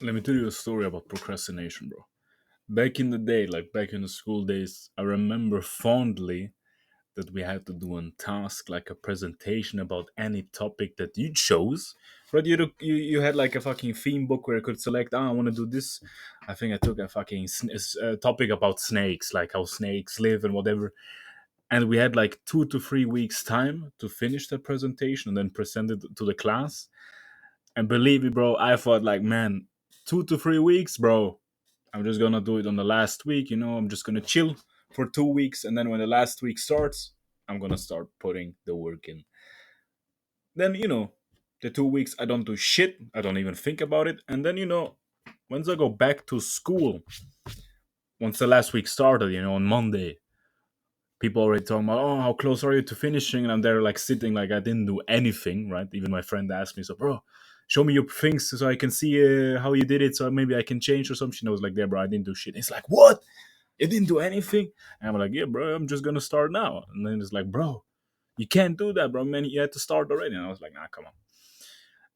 Let me tell you a story about procrastination, bro. Back in the day, like back in the school days, I remember fondly that we had to do a task, like a presentation about any topic that you chose. Right? You had like a fucking theme book where you could select. I want to do this. I think I took a fucking topic about snakes, like how snakes live and whatever. And we had like 2 to 3 weeks time to finish the presentation and then present it to the class. And believe me, bro, I thought like, man, 2 to 3 weeks, bro. I'm just gonna do it on the last week. I'm just gonna chill for 2 weeks, and then when the last week starts, I'm gonna start putting the work in. Then the 2 weeks I don't do shit. I don't even think about it. And then once I go back to school, once the last week started, on Monday, people already talking about, oh, how close are you to finishing? And I'm there like sitting like I didn't do anything, right? Even my friend asked me, so bro, show me your things so I can see how you did it, so maybe I can change or something. I was like, there, bro, I didn't do shit. It's like, what? You didn't do anything? And I'm like, yeah, bro, I'm just gonna start now. And then it's like, bro, you can't do that, bro, man. You had to start already. And I was like, nah, come on.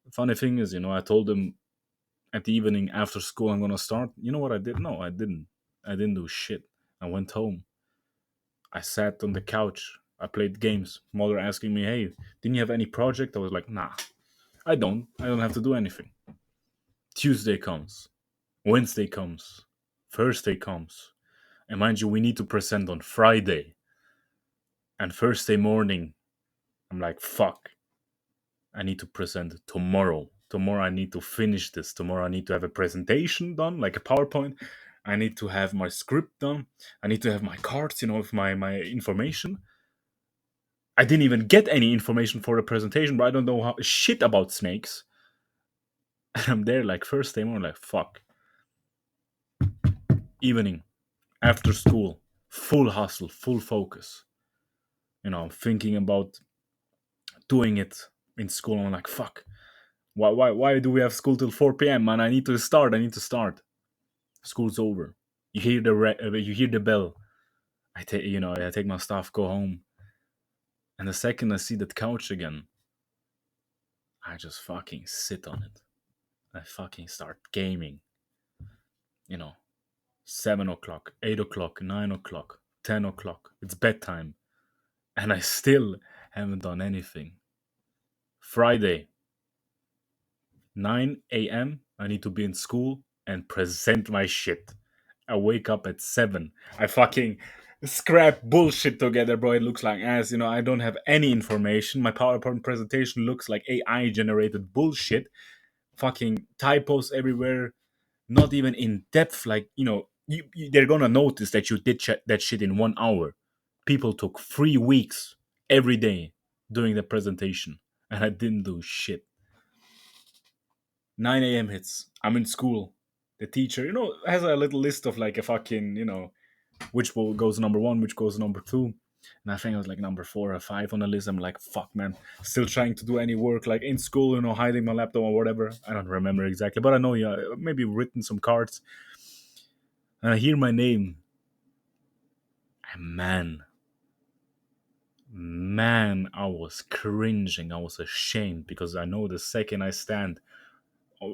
The funny thing is, I told them at the evening after school I'm gonna start. You know what I did? No, I didn't. I didn't do shit. I went home. I sat on the couch. I played games. Mother asking me, hey, didn't you have any project? I was like, nah, I don't. I don't have to do anything. Tuesday comes. Wednesday comes. Thursday comes. And mind you, we need to present on Friday. And Thursday morning, I'm like, fuck. I need to present tomorrow. Tomorrow I need to finish this. Tomorrow I need to have a presentation done, like a PowerPoint. I need to have my script done. I need to have my cards, with my information. I didn't even get any information for the presentation, but I don't know shit about snakes. And I'm there like first day more like fuck. Evening, after school, full hustle, full focus. Thinking about doing it in school. I'm like fuck. Why do we have school till 4 p.m. man? I need to start. I need to start. School's over. You hear the bell. I take my stuff, go home. And the second I see that couch again, I just fucking sit on it. I fucking start gaming. You know, 7 o'clock, 8 o'clock, 9 o'clock, 10 o'clock. It's bedtime. And I still haven't done anything. Friday, 9 a.m. I need to be in school and present my shit. I wake up at 7. I fucking scrap bullshit together, bro. It looks like ass. I don't have any information. My PowerPoint presentation looks like AI generated bullshit. Fucking typos everywhere. Not even in depth. Like, they're gonna notice that you did that shit in 1 hour. People took 3 weeks every day doing the presentation, and I didn't do shit. 9 a.m. hits. I'm in school. The teacher, has a little list of like a fucking, which goes number one, which goes number two. And I think I was like number 4 or 5 on the list. I'm like, fuck, man. Still trying to do any work, like in school, hiding my laptop or whatever. I don't remember exactly, but I know, yeah, maybe written some cards. And I hear my name. And man, I was cringing. I was ashamed because I know the second I stand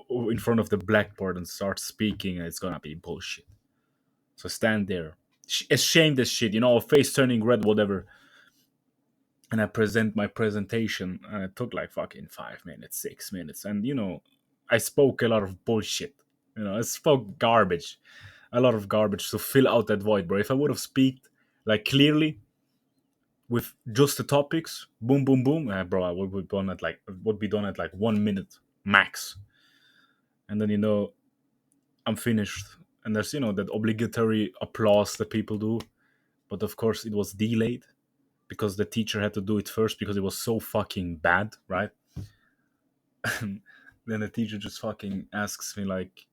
in front of the blackboard and start speaking, it's gonna be bullshit. So I stand there, ashamed as shit, face turning red, whatever. And I present my presentation, and it took like fucking 5 minutes, 6 minutes, and I spoke a lot of bullshit. I spoke garbage, a lot of garbage to fill out that void, bro. If I would have speaked like clearly with just the topics, boom, boom, boom, bro, I would be done at like 1 minute max, and then I'm finished. And there's that obligatory applause that people do, but of course it was delayed because the teacher had to do it first because it was so fucking bad, right? And then the teacher just fucking asks me like,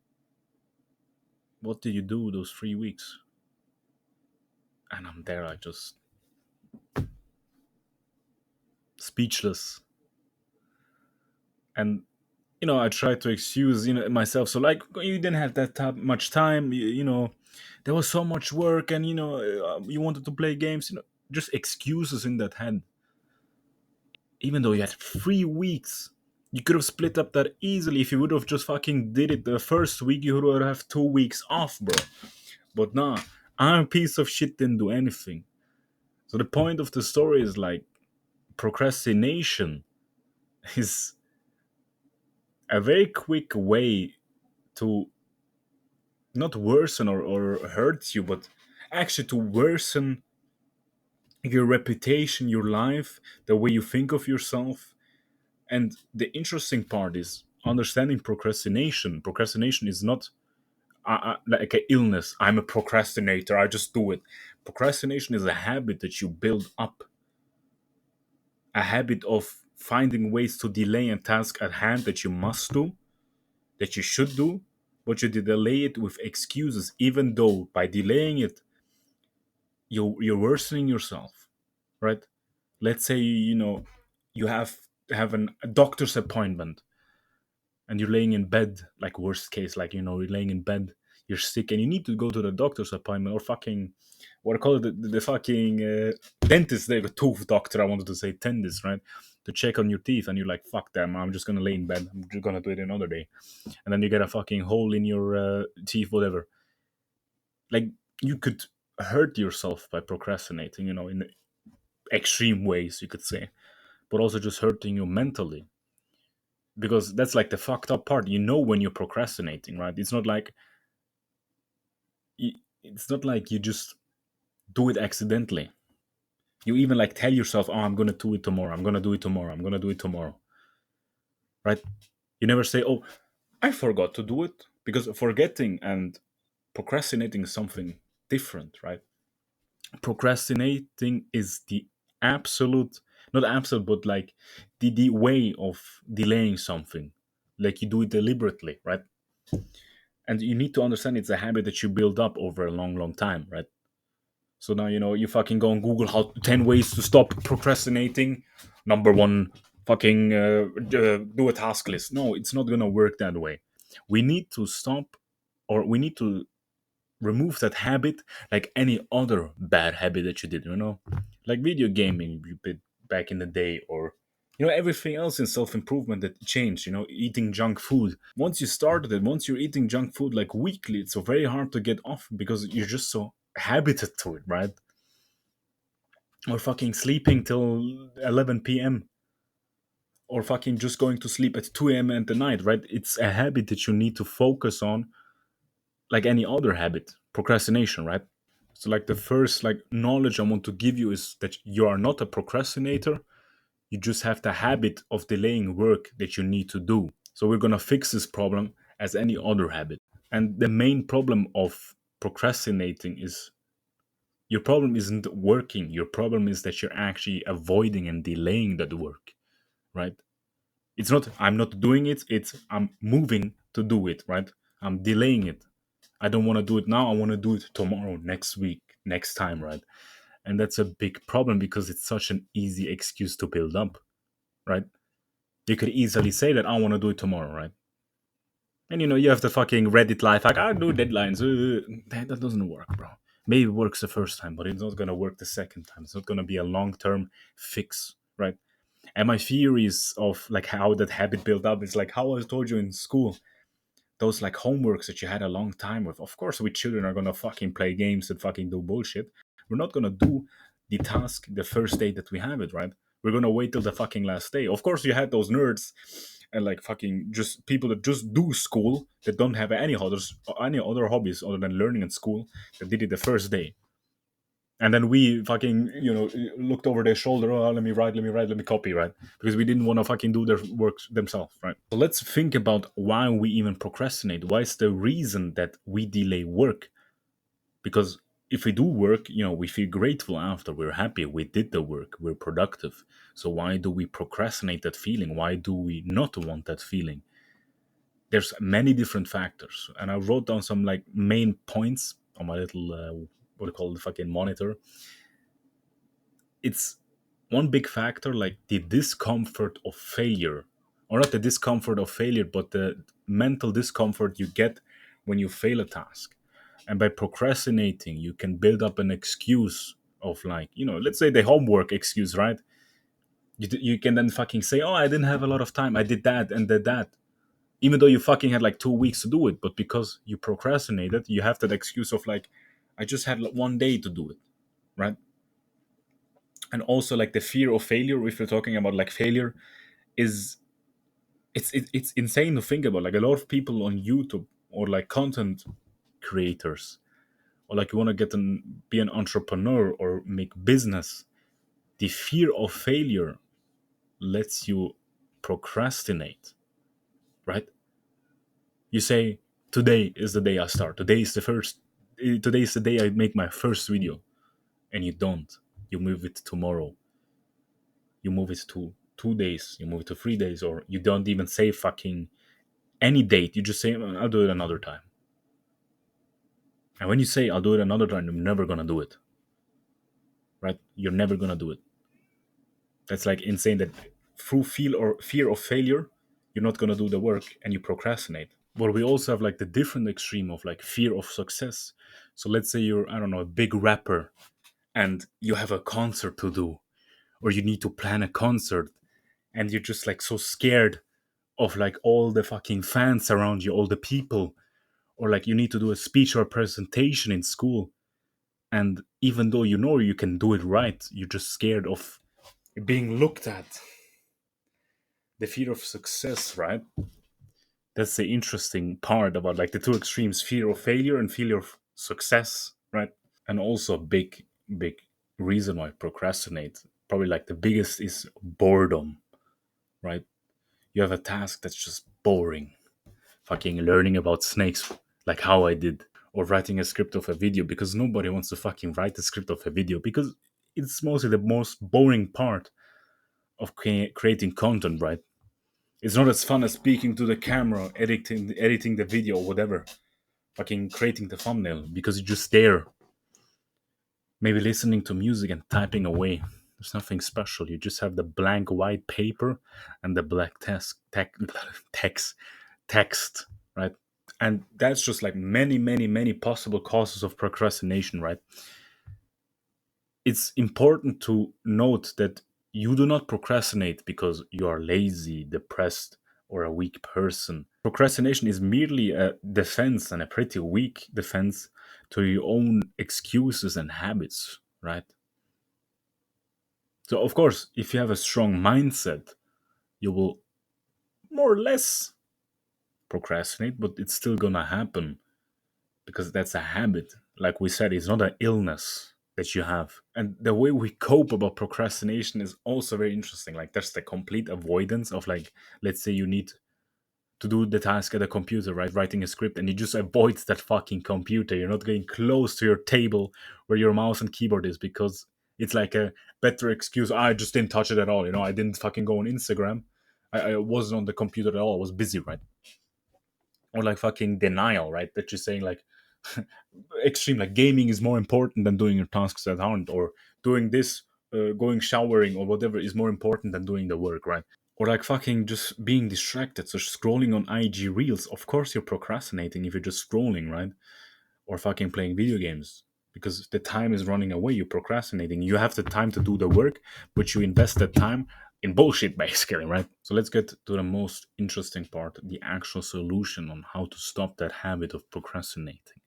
"What did you do those 3 weeks?" And I'm there, like just speechless. And I try to excuse myself. So like, you didn't have that much time. There was so much work, and you wanted to play games. Just excuses in that head. Even though you had 3 weeks, You could have split up that easily if you would have just fucking did it the first week. You would have 2 weeks off, bro. But nah, I'm a piece of shit, didn't do anything. So the point of the story is like procrastination is a very quick way to not worsen or hurt you, but actually to worsen your reputation, your life, the way you think of yourself. And the interesting part is understanding procrastination. Procrastination is not like an illness. I'm a procrastinator. I just do it. Procrastination is a habit that you build up, a habit of finding ways to delay a task at hand that you must do, that you should do, but you delay it with excuses, even though by delaying it, you're worsening yourself, right? Let's say you have a doctor's appointment and you're laying in bed, like worst case, like you're laying in bed, you're sick, and you need to go to the doctor's appointment or fucking what I call it, the fucking dentist, the tooth doctor. I wanted to say dentist, right? To check on your teeth, and you're like, fuck them, I'm just gonna lay in bed. I'm just gonna do it another day, and then you get a fucking hole in your teeth, whatever. Like you could hurt yourself by procrastinating, in extreme ways, you could say, but also just hurting you mentally because that's like the fucked up part. When you're procrastinating, right? It's not like you just do it accidentally. You even like tell yourself, "Oh, I'm gonna do it tomorrow. I'm gonna do it tomorrow. I'm gonna do it tomorrow." Right? You never say, "Oh, I forgot to do it," because forgetting and procrastinating is something different, right? Procrastinating is the absolute, not absolute, but like the way of delaying something. Like you do it deliberately, right? And you need to understand it's a habit that you build up over a long, long time, right? So now you fucking go on Google how 10 ways to stop procrastinating. Number one, fucking do a task list. No, it's not gonna work that way. We need to stop, or we need to remove that habit, like any other bad habit that you did. Like video gaming you did back in the day, or everything else in self-improvement that changed. Eating junk food. Once you started it, once you're eating junk food like weekly, it's so very hard to get off because you're just so habited to it, right? Or fucking sleeping till 11 p.m., or fucking just going to sleep at 2 a.m. at the night, right? It's a habit that you need to focus on, like any other habit. Procrastination, right? So like the first like knowledge I want to give you is that you are not a procrastinator. You just have the habit of delaying work that you need to do. So we're gonna fix this problem as any other habit. And the main problem of procrastinating is your problem isn't working. Your problem is that you're actually avoiding and delaying that work, right? It's not I'm not doing it, it's I'm moving to do it, right? I'm delaying it. I don't want to do it now. I want to do it tomorrow, next week, next time, right? And that's a big problem because it's such an easy excuse to build up, right? You could easily say that I want to do it tomorrow, right? And you have the fucking Reddit life like I do deadlines. That doesn't work, bro. Maybe it works the first time, but it's not gonna work the second time. It's not gonna be a long-term fix, right? And my theories of like how that habit built up is like how I told you in school, those like homeworks that you had a long time with. Of course, we children are gonna fucking play games and fucking do bullshit. We're not gonna do the task the first day that we have it, right? We're gonna wait till the fucking last day. Of course, you had those nerds and like fucking just people that just do school that don't have any other hobbies other than learning in school that did it the first day. And then we fucking looked over their shoulder. Oh, let me write, let me copy, right? Because we didn't want to fucking do their work themselves, right? So let's think about why we even procrastinate. Why is the reason that we delay work? Because if we do work, we feel grateful after. We're happy we did the work. We're productive. So why do we procrastinate that feeling? Why do we not want that feeling? There's many different factors, and I wrote down some like main points on my little what do you call the fucking monitor. It's one big factor, like the discomfort of failure, or not the discomfort of failure, but the mental discomfort you get when you fail a task. And by procrastinating, you can build up an excuse of like, let's say the homework excuse, right? You can then fucking say, oh, I didn't have a lot of time, I did that and did that, even though you fucking had like 2 weeks to do it. But because you procrastinated, you have that excuse of like, I just had like 1 day to do it, right? And also like the fear of failure, if you're talking about like failure, is it's insane to think about. Like a lot of people on YouTube or like content creators, or like you want to be an entrepreneur or make business, the fear of failure lets you procrastinate, right? You say, today is the day I start, today is the day I make my first video, and you don't. You move it tomorrow, you move it to 2 days, you move it to 3 days, or you don't even say fucking any date. You just say, I'll do it another time. And when you say, I'll do it another time, you're never gonna do it, right? You're never gonna do it. That's like insane that through fear of failure, you're not gonna do the work and you procrastinate. But we also have like the different extreme of like fear of success. So let's say you're, I don't know, a big rapper and you have a concert to do, or you need to plan a concert, and you're just like so scared of like all the fucking fans around you, all the people, or like you need to do a speech or a presentation in school. And even though you know you can do it right, you're just scared of being looked at. The fear of success, right? That's the interesting part about like the two extremes, fear of failure and fear of success, right? And also a big reason why I procrastinate, probably like the biggest, is boredom, right? You have a task that's just boring, fucking learning about snakes like how I did, or writing a script of a video, because nobody wants to fucking write a script of a video because it's mostly the most boring part of creating content, right? It's not as fun as speaking to the camera, editing the video, or whatever, fucking creating the thumbnail, because you're just there, maybe listening to music and typing away. There's nothing special. You just have the blank white paper and the black text, right? And that's just like many possible causes of procrastination, right? It's important to note that you do not procrastinate because you are lazy, depressed, or a weak person. Procrastination is merely a defense, and a pretty weak defense, to your own excuses and habits, right? So, of course, if you have a strong mindset, you will more or less procrastinate, but it's still gonna happen because that's a habit. Like we said, it's not an illness that you have. And the way we cope about procrastination is also very interesting. Like there's the complete avoidance of, like, let's say you need to do the task at a computer, right? Writing a script, and you just avoid that fucking computer. You're not getting close to your table where your mouse and keyboard is, because it's like a better excuse. I just didn't touch it at all. I didn't fucking go on Instagram. I wasn't on the computer at all. I was busy, right? Or like fucking denial, right? That you're saying like extreme, like gaming is more important than doing your tasks at hand, or doing this, going showering or whatever is more important than doing the work, right? Or like fucking just being distracted, so scrolling on IG reels. Of course you're procrastinating if you're just scrolling, right? Or fucking playing video games, because the time is running away. You're procrastinating. You have the time to do the work, but you invest that time in bullshit, basically, right? So let's get to the most interesting part, the actual solution on how to stop that habit of procrastinating.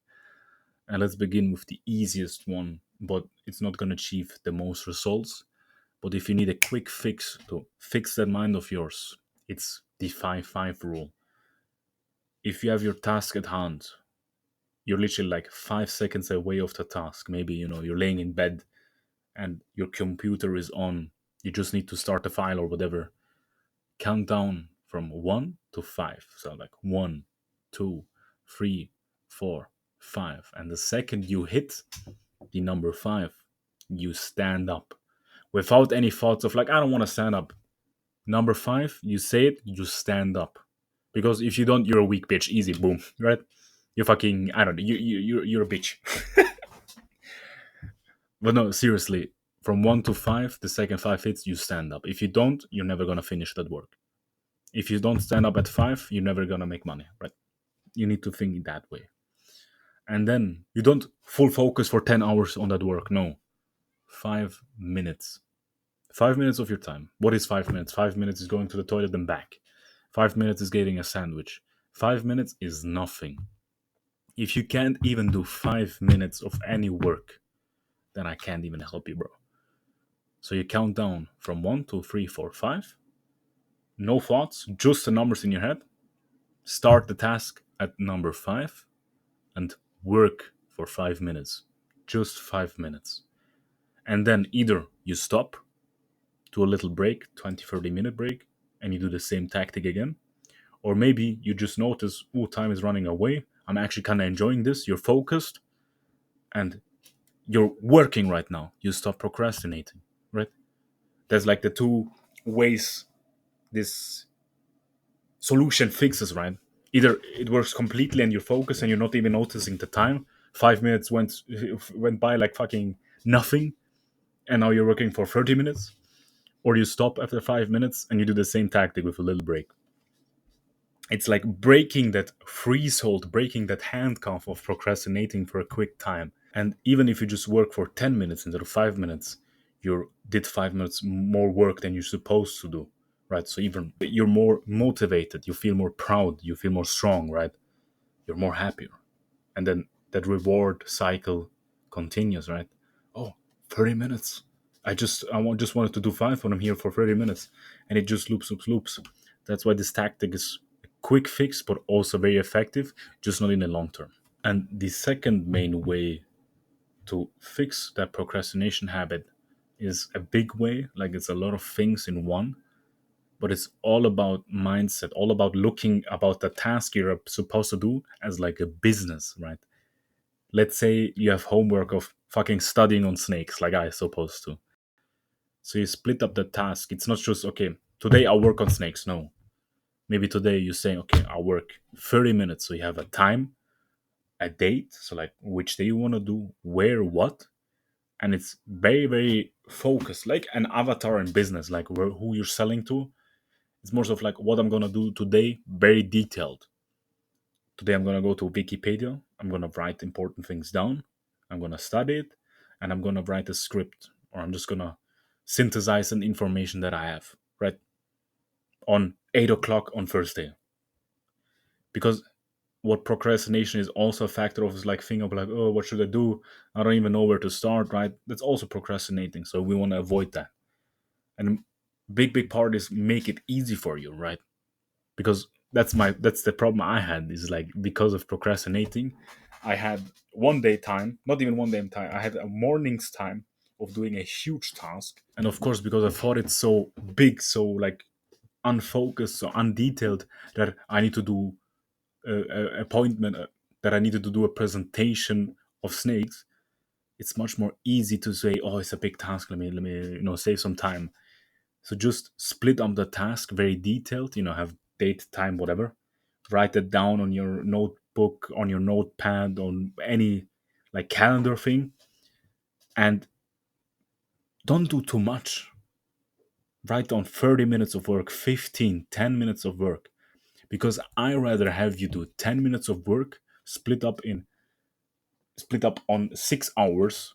And let's begin with the easiest one, but it's not going to achieve the most results. But if you need a quick fix to fix that mind of yours, it's the 5-5 rule. If you have your task at hand, you're literally like 5 seconds away of the task. Maybe, you're laying in bed and your computer is on. You just need to start a file or whatever. Count down from 1 to 5. So like 1, 2, 3, 4, 5. And the second you hit the number 5, you stand up without any thoughts of like, I don't want to stand up. Number 5, you say it, you stand up. Because if you don't, you're a weak bitch. Easy, boom, right? You're fucking, I don't know, you're a bitch. But no, seriously, from 1 to 5, the second 5 hits, you stand up. If you don't, you're never gonna finish that work. If you don't stand up at 5, you're never gonna make money, right? You need to think that way. And then you don't full focus for 10 hours on that work. No, 5 minutes. 5 minutes of your time. What is 5 minutes? 5 minutes is going to the toilet and back. 5 minutes is getting a sandwich. 5 minutes is nothing. If you can't even do 5 minutes of any work, then I can't even help you, bro. So you count down from 1, 2, 3, 4, 5. No thoughts, just the numbers in your head. Start the task at number 5 and work for 5 minutes. Just 5 minutes. And then either you stop, do a little break, 20, 30-minute break, and you do the same tactic again. Or maybe you just notice, oh, time is running away. I'm actually kind of enjoying this. You're focused and you're working right now. You stop procrastinating, right? There's like the two ways this solution fixes, right? Either it works completely and you're focused and you're not even noticing the time. 5 minutes went by like fucking nothing, and now you're working for 30 minutes. Or you stop after 5 minutes and you do the same tactic with a little break. It's like breaking that freeze hold, breaking that handcuff of procrastinating for a quick time. And even if you just work for 10 minutes instead of 5 minutes, you did 5 minutes more work than you're supposed to do, right? So even you're more motivated, you feel more proud, you feel more strong, right? You're more happier. And then that reward cycle continues, right? Oh, 30 minutes. Just wanted to do five when I'm here for 30 minutes. And it just loops. That's why this tactic is a quick fix, but also very effective, just not in the long term. And the second main way to fix that procrastination habit is a big way, like it's a lot of things in one, but it's all about mindset, all about looking about the task you're supposed to do as like a business, right? Let's say you have homework of fucking studying on snakes, like I supposed to. So you split up the task. It's not just, okay, today I'll work on snakes. No. Maybe today you say, okay, I'll work 30 minutes. So you have a time, a date. So like which day you want to do, where, what. And it's very, very focused, like an avatar in business, like who you're selling to. It's more of like what I'm going to do today, very detailed. Today I'm going to go to Wikipedia. I'm going to write important things down. I'm going to study it, and I'm going to write a script, or I'm just going to synthesize an information that I have, right? On 8 o'clock on Thursday. Because what procrastination is also a factor of is like thinking of like, oh, what should I do? I don't even know where to start, right? That's also procrastinating. So we want to avoid that. And big part is make it easy for you, right? Because that's the problem I had, is like because of procrastinating, I had one day time, not even one day time, I had a morning's time of doing a huge task. And of course, because I thought it's so big, so like unfocused, so undetailed, that I need to do a appointment, that I needed to do a presentation of snakes. It's much more easy to say, oh, it's a big task, let me save some time. So just split up the task very detailed, have date, time, whatever. Write it down on your notebook, on your notepad, on any like calendar thing. And don't do too much. Write down 30 minutes of work, 15, 10 minutes of work. Because I rather have you do 10 minutes of work split up on 6 hours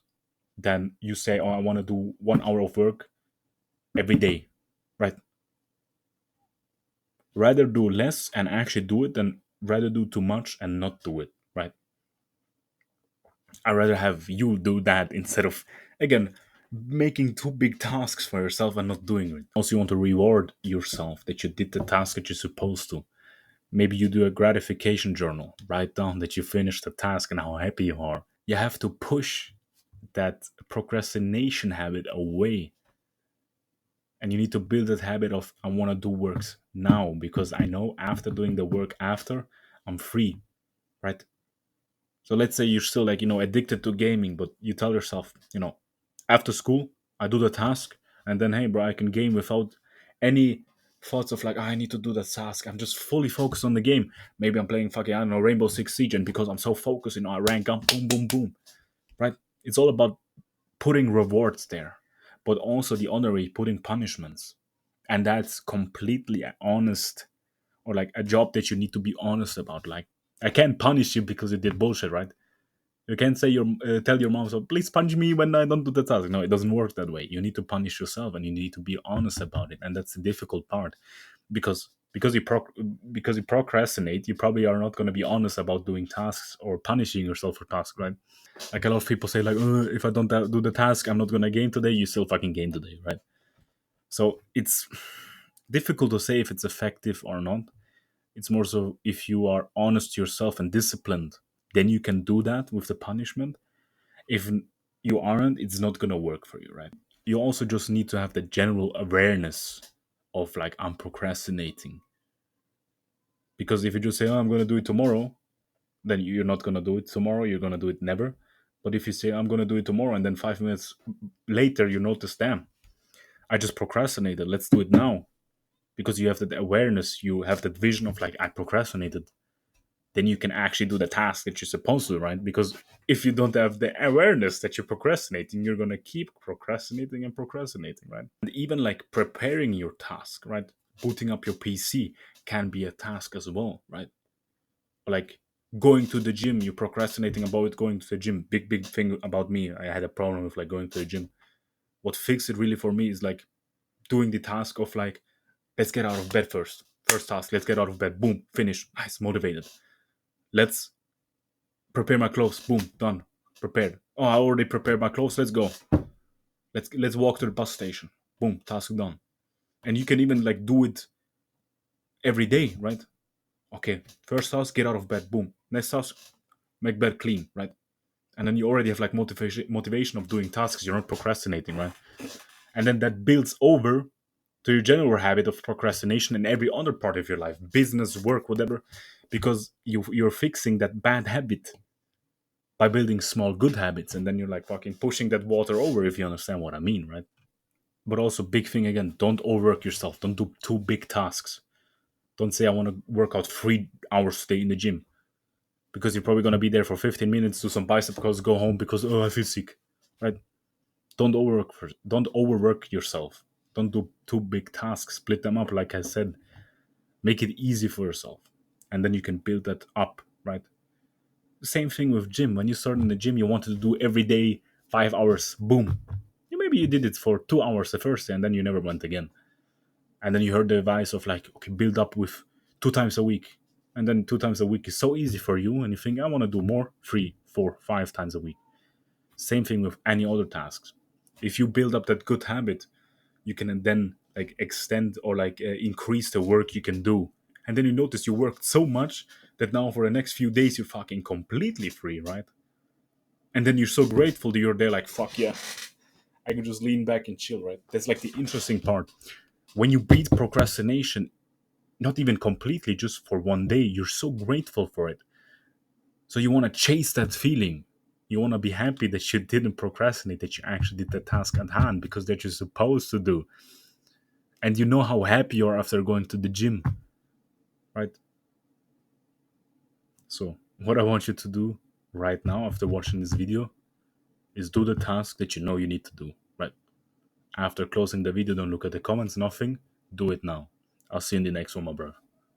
than you say, oh, I want to do 1 hour of work every day. Right? Rather do less and actually do it than rather do too much and not do it, right? I'd rather have you do that instead of, again, making too big tasks for yourself and not doing it. Also, you want to reward yourself that you did the task that you're supposed to. Maybe you do a gratification journal, write down that you finished the task and how happy you are. You have to push that procrastination habit away, and you need to build that habit of, I want to do works now because I know after doing the work after, I'm free, right? So let's say you're still like, addicted to gaming, but you tell yourself, after school I do the task, and then, hey bro, I can game without any thoughts of like, I need to do that task. I'm just fully focused on the game. Maybe I'm playing fucking, I don't know, Rainbow Six Siege, and because I'm so focused, I rank up, boom boom boom, right? It's all about putting rewards there, but also the other way, putting punishments. And that's completely honest, or like a job that you need to be honest about. Like, I can't punish you because you did bullshit, right? You can't say your tell your mom, so please punch me when I don't do the task. No, it doesn't work that way. You need to punish yourself, and you need to be honest about it, and that's the difficult part because because you procrastinate, you probably are not going to be honest about doing tasks or punishing yourself for tasks, right? Like a lot of people say, like, if I don't do the task, I'm not going to game today. You still fucking game today, right? So it's difficult to say if it's effective or not. It's more so if you are honest to yourself and disciplined, then you can do that with the punishment. If you aren't, it's not going to work for you, right? You also just need to have the general awareness of like, I'm procrastinating. Because if you just say, oh, I'm going to do it tomorrow, then you're not going to do it tomorrow. You're going to do it never. But if you say, I'm going to do it tomorrow, and then 5 minutes later you notice, damn, I just procrastinated. Let's do it now. Because you have that awareness, you have that vision of like, I procrastinated. Then you can actually do the task that you're supposed to, right? Because if you don't have the awareness that you're procrastinating, you're going to keep procrastinating and procrastinating, right? And even like preparing your task, right? Booting up your PC can be a task as well, right? Like going to the gym, you're procrastinating about going to the gym. Big thing about me. I had a problem with like going to the gym. What fixed it really for me is like doing the task of like, let's get out of bed first. First task, let's get out of bed. Boom, finish. Nice, motivated. Let's prepare my clothes. Boom, done. Prepared. Oh, I already prepared my clothes. Let's go. Let's walk to the bus station. Boom, task done. And you can even like do it every day, right? Okay, first task, get out of bed. Boom. Next task, make bed clean, right? And then you already have like motivation of doing tasks. You're not procrastinating, right? And then that builds over to your general habit of procrastination in every other part of your life, business, work, whatever, because you're fixing that bad habit by building small good habits, and then you're like fucking pushing that water over, if you understand what I mean, right? But also, big thing again, don't overwork yourself. Don't do too big tasks. Don't say I want to work out 3 hours today in the gym, because you're probably going to be there for 15 minutes, do some bicep curls, go home because, oh, I feel sick, right? Don't overwork yourself. Don't do too big tasks. Split them up, like I said. Make it easy for yourself, and then you can build that up, right? Same thing with gym. When you start in the gym, you wanted to do every day 5 hours. Boom. Maybe you did it for 2 hours the first day, and then you never went again. And then you heard the advice of like, okay, build up with 2 times a week, and then 2 times a week is so easy for you, and you think, I want to do more, 3, 4, 5 times a week. Same thing with any other tasks. If you build up that good habit, you can then like extend or like increase the work you can do. And then you notice you worked so much that now for the next few days you're fucking completely free, right? And then you're so grateful that you're there, like, fuck yeah, I can just lean back and chill, right? That's like the interesting part. When you beat procrastination, not even completely, just for one day, you're so grateful for it. So you want to chase that feeling. You want to be happy that you didn't procrastinate, that you actually did the task at hand because that you're supposed to do. And you know how happy you are after going to the gym, right? So what I want you to do right now after watching this video is do the task that you know you need to do, right? After closing the video, don't look at the comments, nothing. Do it now. I'll see you in the next one, my bro.